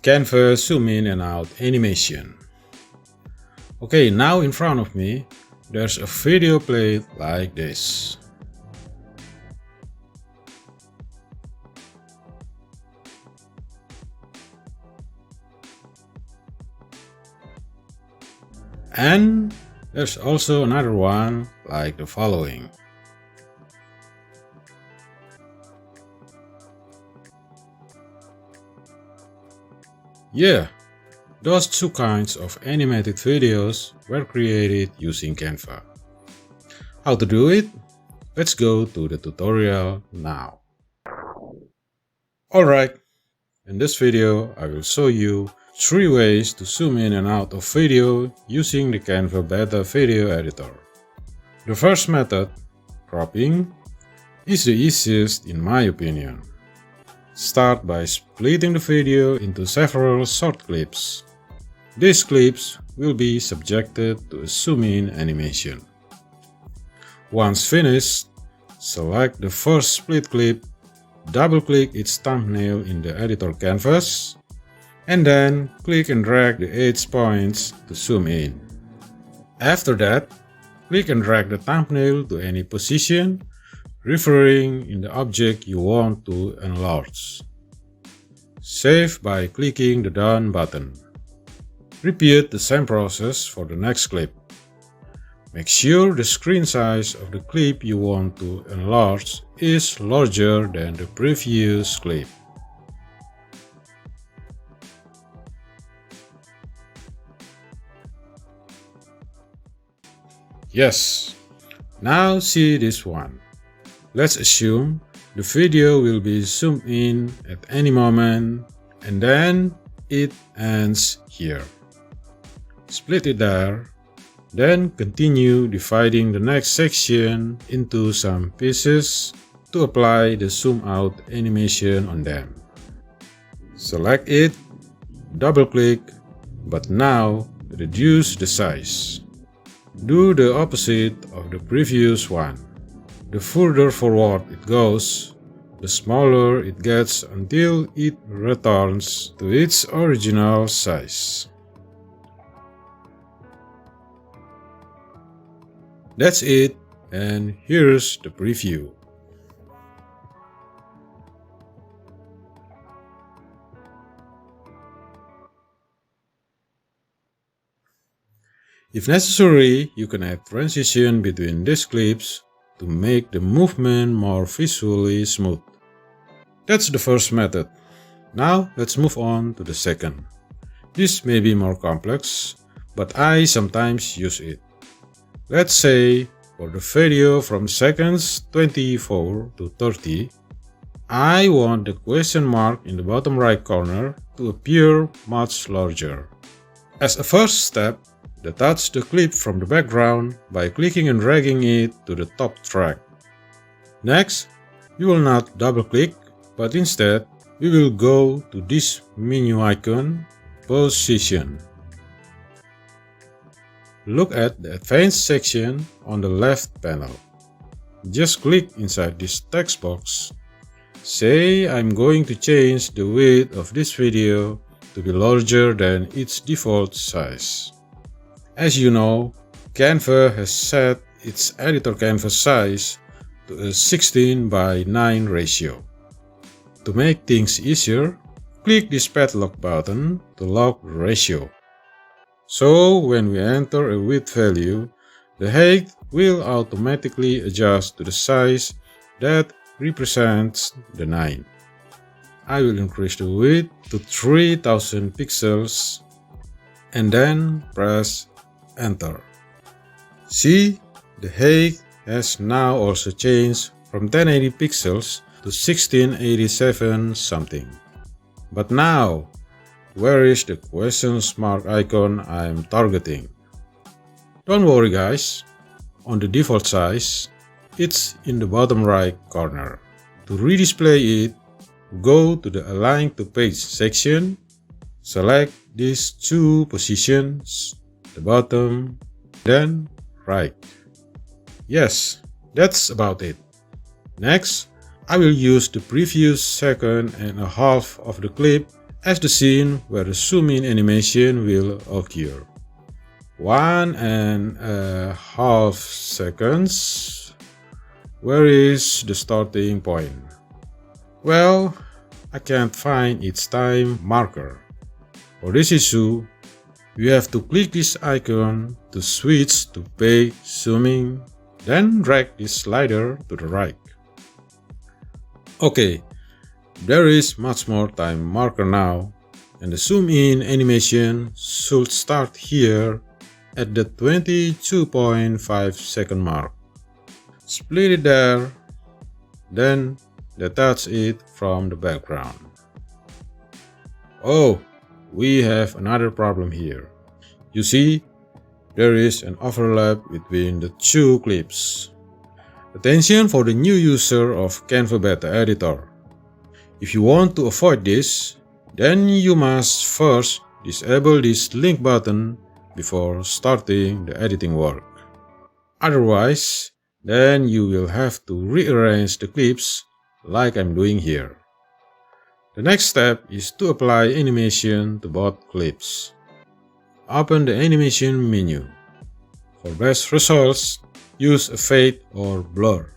Canva Zoom In and Out animation. Okay, now in front of me, there's a video played like this. And there's also another one like the following. Yeah, those two kinds of animated videos were created using Canva. How to do it? Let's go to the tutorial now. Alright, in this video I will show you 3 ways to zoom in and out of video using the Canva Beta Video Editor. The first method, cropping, is the easiest in my opinion. Start by splitting the video into several short clips. These clips will be subjected to a zoom in animation. Once finished, select the first split clip, double-click its thumbnail in the editor canvas, and then click and drag the edge points to zoom in. After that, click and drag the thumbnail to any position, referring in the object you want to enlarge. Save by clicking the Done button. Repeat the same process for the next clip. Make sure the screen size of the clip you want to enlarge is larger than the previous clip. Yes, now see this one. Let's assume the video will be zoomed in at any moment and then it ends here. Split it there, then continue dividing the next section into some pieces to apply the zoom out animation on them. Select it, double click, but now reduce the size. Do the opposite of the previous one. The further forward it goes, the smaller it gets until it returns to its original size. That's it, and here's the preview. If necessary, you can add transition between these clips to make the movement more visually smooth. That's the first method. Now let's move on to the second. This may be more complex, but I sometimes use it. Let's say for the video from seconds 24 to 30, I want the question mark in the bottom right corner to appear much larger. As a first step, detach the clip from the background by clicking and dragging it to the top track. Next, we will not double-click, but instead, we will go to this menu icon, Position. Look at the Advanced section on the left panel. Just click inside this text box. Say I'm going to change the width of this video to be larger than its default size. As you know, Canva has set its editor canvas size to a 16 by 9 ratio. To make things easier, click this padlock button to lock the ratio. So when we enter a width value, the height will automatically adjust to the size that represents the 9. I will increase the width to 3000 pixels and then press Enter. See, the height has now also changed from 1080 pixels to 1687 something. But now, where is the question mark icon I am targeting? Don't worry guys, on the default size, it's in the bottom right corner. To redisplay it, go to the Align to Page section, select these two positions, the bottom, then right. Yes, that's about it. Next, I will use the previous second and a half of the clip as the scene where the zoom in animation will occur. 1.5 seconds. Where is the starting point? Well, I can't find its time marker. For this issue, you have to click this icon to switch to page zooming, then drag this slider to the right. Okay, there is much more time marker now, and the zoom in animation should start here at the 22.5 second mark. Split it there, then detach it from the background. Oh, we have another problem here. You see, there is an overlap between the two clips. Attention for the new user of Canva Beta Editor. If you want to avoid this, then you must first disable this link button before starting the editing work. Otherwise, then you will have to rearrange the clips like I'm doing here. The next step is to apply animation to both clips. Open the animation menu. For best results, use a fade or blur.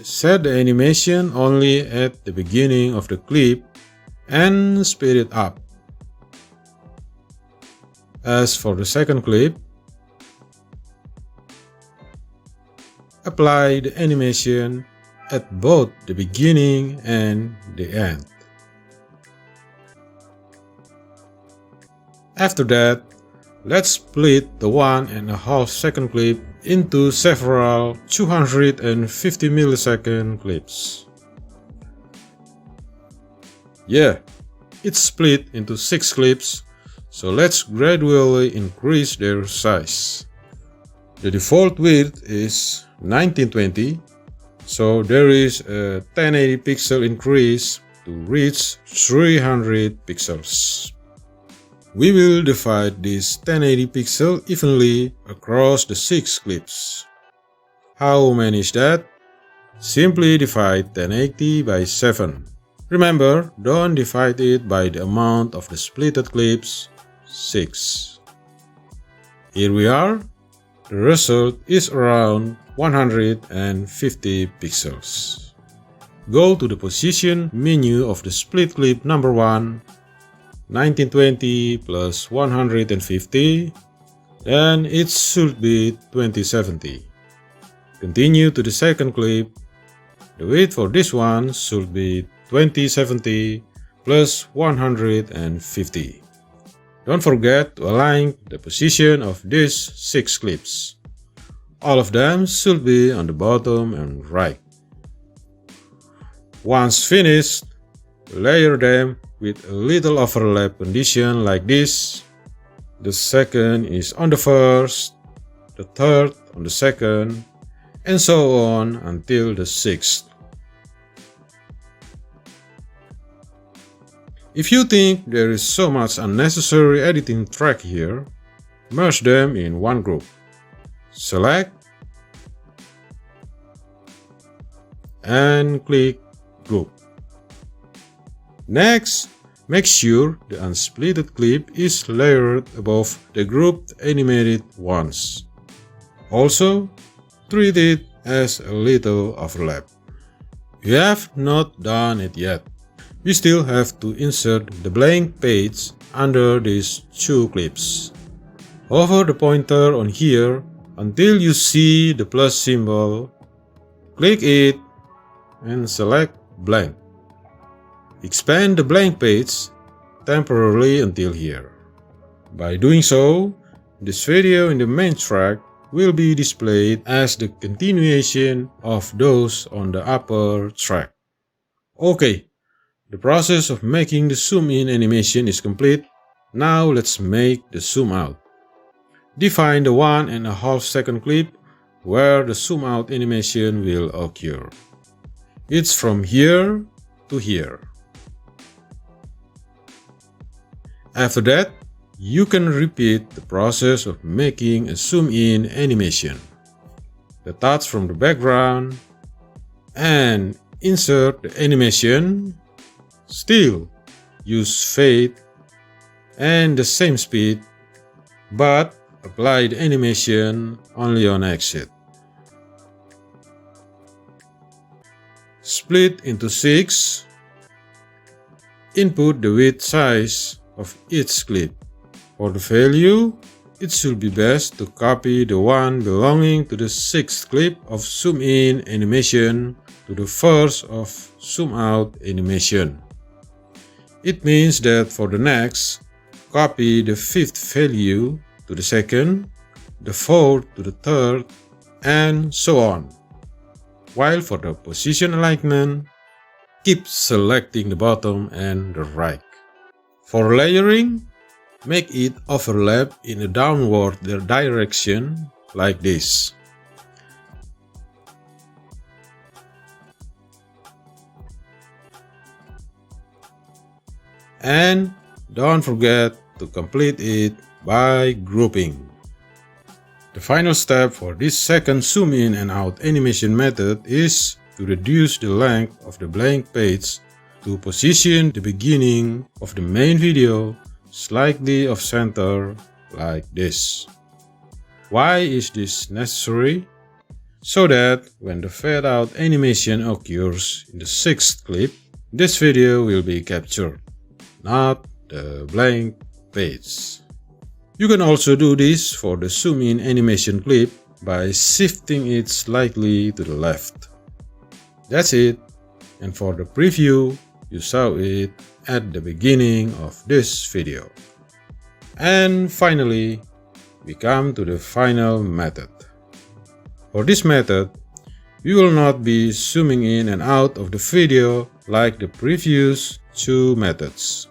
Set the animation only at the beginning of the clip and speed it up. As for the second clip, apply the animation at both the beginning and the end. After that, let's split the 1.5 second clip into several 250 millisecond clips. Yeah, it's split into 6 clips, so let's gradually increase their size. The default width is 1920, so there is a 1080 pixel increase to reach 300 pixels. We will divide this 1080 pixel evenly across the 6 clips. How many is that? Simply divide 1080 by 7. Remember, don't divide it by the amount of the splitted clips, 6. Here we are. The result is around 150 pixels. Go to the position menu of the split clip number 1, 1920 plus 150, then it should be 2070. Continue to the second clip. The width for this one should be 2070 plus 150. Don't forget to align the position of these 6 clips. All of them should be on the bottom and right. Once finished, layer them with a little overlap condition like this. The second is on the first, the third on the second, and so on until the 6th. If you think there is so much unnecessary editing track here, merge them in one group. Select and click Group. Next, make sure the unsplitted clip is layered above the grouped animated ones. Also, treat it as a little overlap. You have not done it yet. We still have to insert the blank page under these 2 clips. Hover the pointer on here until you see the plus symbol. Click it and select blank. Expand the blank page temporarily until here. By doing so, this video in the main track will be displayed as the continuation of those on the upper track. Okay, the process of making the zoom in animation is complete. Now let's make the zoom out. Define the 1.5 second clip where the zoom out animation will occur. It's from here to here. After that, you can repeat the process of making a zoom in animation. Detach from the background and insert the animation. Still, use fade and the same speed, but apply the animation only on exit. Split into 6. Input the width size of each clip. For the value, it should be best to copy the one belonging to the 6th clip of zoom in animation to the first of zoom out animation. It means that for the next, copy the 5th value to the 2nd, the 4th to the 3rd, and so on. While for the position alignment, keep selecting the bottom and the right. For layering, make it overlap in a downward direction like this. And don't forget to complete it by grouping. The final step for this second zoom in and out animation method is to reduce the length of the blank page to position the beginning of the main video slightly off center like this. Why is this necessary? So that when the fade out animation occurs in the 6th clip, this video will be captured, not the blank page. You can also do this for the zoom in animation clip by shifting it slightly to the left. That's it, and for the preview, you saw it at the beginning of this video. And finally, we come to the final method. For this method, we will not be zooming in and out of the video like the previous two methods.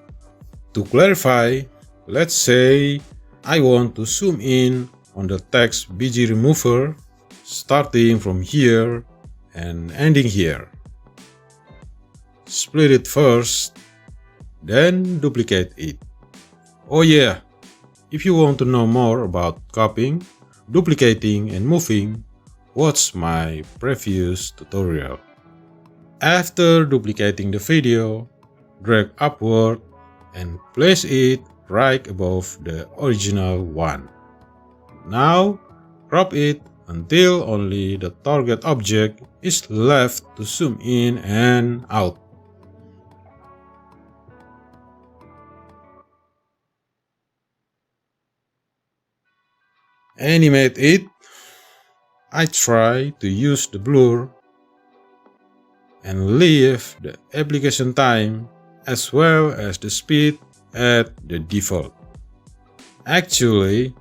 To clarify, let's say I want to zoom in on the text BG remover starting from here and ending here. Split it first, then duplicate it. Oh yeah, if you want to know more about copying, duplicating and moving, watch my previous tutorial. After duplicating the video, drag upward and place it right above the original one. Now, crop it until only the target object is left to zoom in and out. Animate it. I try to use the blur and leave the application time as well as the speed at the default. Actually,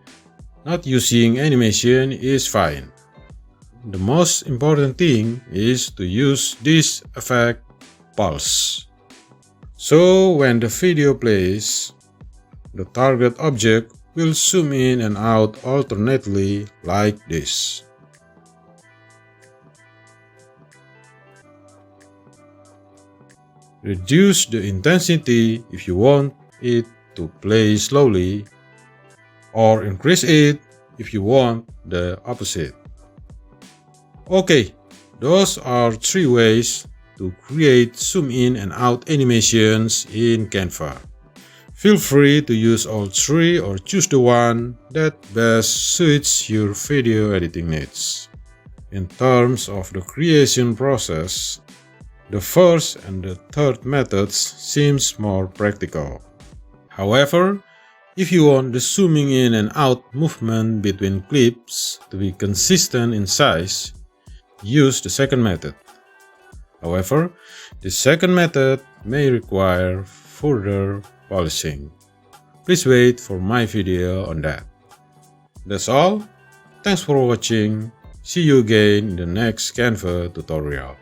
not using animation is fine. The most important thing is to use this effect pulse. So when the video plays, the target object will zoom in and out alternately like this. Reduce the intensity if you want it to play slowly, or increase it if you want the opposite. Okay, those are 3 ways to create zoom in and out animations in Canva. Feel free to use all 3 or choose the one that best suits your video editing needs. In terms of the creation process, the first and the third methods seems more practical. However, if you want the zooming in and out movement between clips to be consistent in size, use the second method. However, the second method may require further polishing. Please wait for my video on that. That's all. Thanks for watching. See you again in the next Canva tutorial.